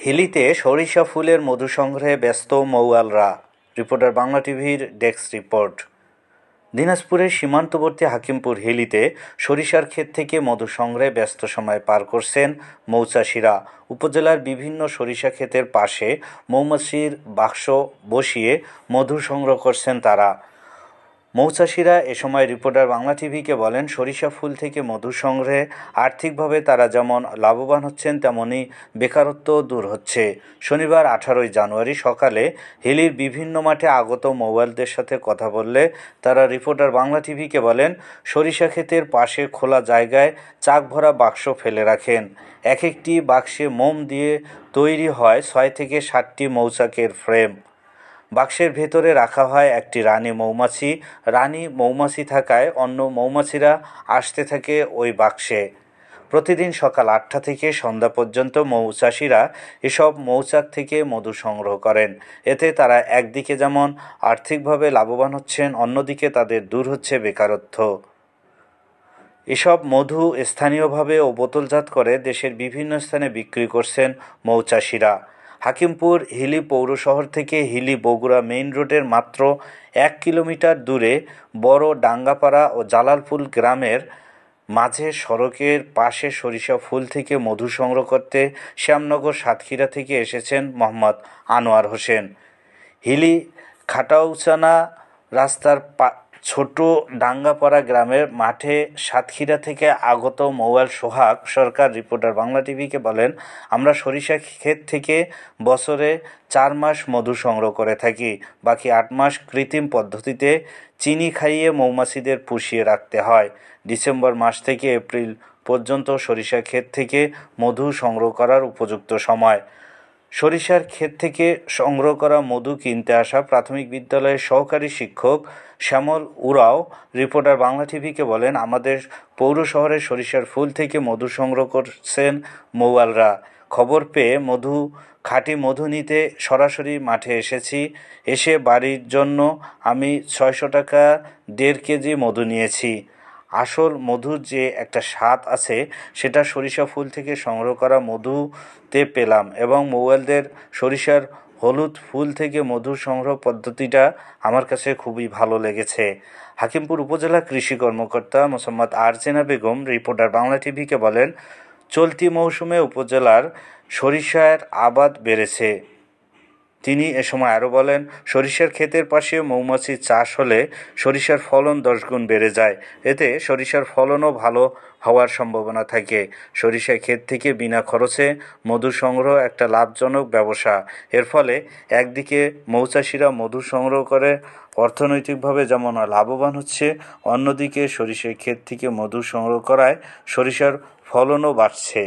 হিলিতে সরিষা ফুলের মধু সংগ্রহে ব্যস্ত মৌয়ালরা। রিপোর্টার বাংলা টিভির ডেস্ক রিপোর্ট। দিনাজপুরের সীমান্তবর্তী হাকিমপুর হিলিতে সরিষার ক্ষেত থেকে মধু সংগ্রহে ব্যস্ত সময় পার করছেন মৌচাষিরা। উপজেলার বিভিন্ন সরিষা ক্ষেতের পাশে মৌমাছির বাক্স বসিয়ে মধু সংগ্রহ করছেন তারা। মৌচাষিরা এ সময় রিপোর্টার বাংলা টিভিকে বলেন, সরিষা ফুল থেকে মধু সংগ্রহে আর্থিকভাবে তারা যেমন লাভবান হচ্ছেন, তেমনি বেকারত্ব দূর হচ্ছে। শনিবার 18 জানুয়ারি সকালে হিলির বিভিন্ন মাঠে আগত মৌয়ালদের সাথে কথা বললে তারা রিপোর্টার বাংলা টিভিকে বলেন, সরিষা ক্ষেতের পাশে খোলা জায়গায় চাক ভরা বাক্স ফেলে রাখেন। এক একটি বাক্সে মোম দিয়ে তৈরি হয় 6 থেকে 7টি মৌচাকের ফ্রেম। বাক্সের ভেতরে রাখা হয় একটি রানী মৌমাছি। রানী মৌমাছি থাকায় অন্য মৌমাছিরা আসতে থাকে ওই বাক্সে। প্রতিদিন সকাল 8টা থেকে সন্ধ্যা পর্যন্ত মৌচাষিরা এসব মৌচাক থেকে মধু সংগ্রহ করেন। এতে তারা একদিকে যেমন আর্থিকভাবে লাভবান হচ্ছেন, অন্যদিকে তাদের দূর হচ্ছে বেকারত্ব। এসব মধু স্থানীয়ভাবে ও বোতলজাত করে দেশের বিভিন্ন স্থানে বিক্রি করছেন মৌচাষিরা। হাকিমপুর হিলি পৌর শহর থেকে হিলি বগুড়া মেইন রোডের মাত্র 1 কিলোমিটার দূরে বড় ডাঙ্গাপাড়া ও জালালপুর গ্রামের মাঝে সড়কের পাশে সরিষা ফুল থেকে মধু সংগ্রহ করতে শ্যামনগর সাতক্ষীরা থেকে এসেছেন মোহাম্মদ আনোয়ার হোসেন। হিলি খাটাউচানা রাস্তার ছোট ডাঙ্গাপাড়া গ্রামের মাঠে সাতক্ষীরা থেকে আগত মৌয়াল সোহাগ সরকার রিপোর্টার বাংলা টিভিকে বলেন, আমরা সরিষা ক্ষেত থেকে বছরে 4 মাস মধু সংগ্রহ করে থাকি। বাকি 8 মাস কৃত্রিম পদ্ধতিতে চিনি খাইয়ে মৌমাছিদের পুষিয়ে রাখতে হয়। ডিসেম্বর মাস থেকে এপ্রিল পর্যন্ত সরিষা ক্ষেত থেকে মধু সংগ্রহ করার উপযুক্ত সময়। সরিষার ক্ষেত থেকে সংগ্রহ করা মধু কিনতে আসা প্রাথমিক বিদ্যালয়ের সহকারী শিক্ষক শ্যামল উরাও রিপোর্টার বাংলা টিভিকে বলেন, আমাদের পৌর শহরের সরিষার ফুল থেকে মধু সংগ্রহ করছেন মৌয়ালরা। খবর পেয়ে খাঁটি মধু নিতে সরাসরি মাঠে এসেছি। এসে বাড়ির জন্য আমি 600 টাকা 1.5 কেজি মধু নিয়েছি। আসল মধুর যে একটা স্বাদ আছে সেটা সরিষা ফুল থেকে সংগ্রহ করা মধুতে পেলাম, এবং মৌয়ালদের সরিষার হলুদ ফুল থেকে মধু সংগ্রহ পদ্ধতিটা আমার কাছে খুবই ভালো লেগেছে। হাকিমপুর উপজেলা কৃষি কর্মকর্তা মোসাম্মদ আরজেনা বেগম রিপোর্টার বাংলা টিভিকে বলেন, চলতি মৌসুমে উপজেলার সরিষার আবাদ বেড়েছে। তিনি এ সময় আরও বলেন, সরিষার ক্ষেতের পাশে মৌমাছির চাষ হলে সরিষার ফলন 10 গুণ বেড়ে যায়। এতে সরিষার ফলনও ভালো হওয়ার সম্ভাবনা থাকে। সরিষা ক্ষেত থেকে বিনা খরচে মধু সংগ্রহ একটা লাভজনক ব্যবসা। এর ফলে একদিকে মৌচাষিরা মধু সংগ্রহ করে অর্থনৈতিকভাবে যেমন লাভবান হচ্ছে, অন্যদিকে সরিষার ক্ষেত থেকে মধু সংগ্রহ করায় সরিষার ফলনও বাড়ছে।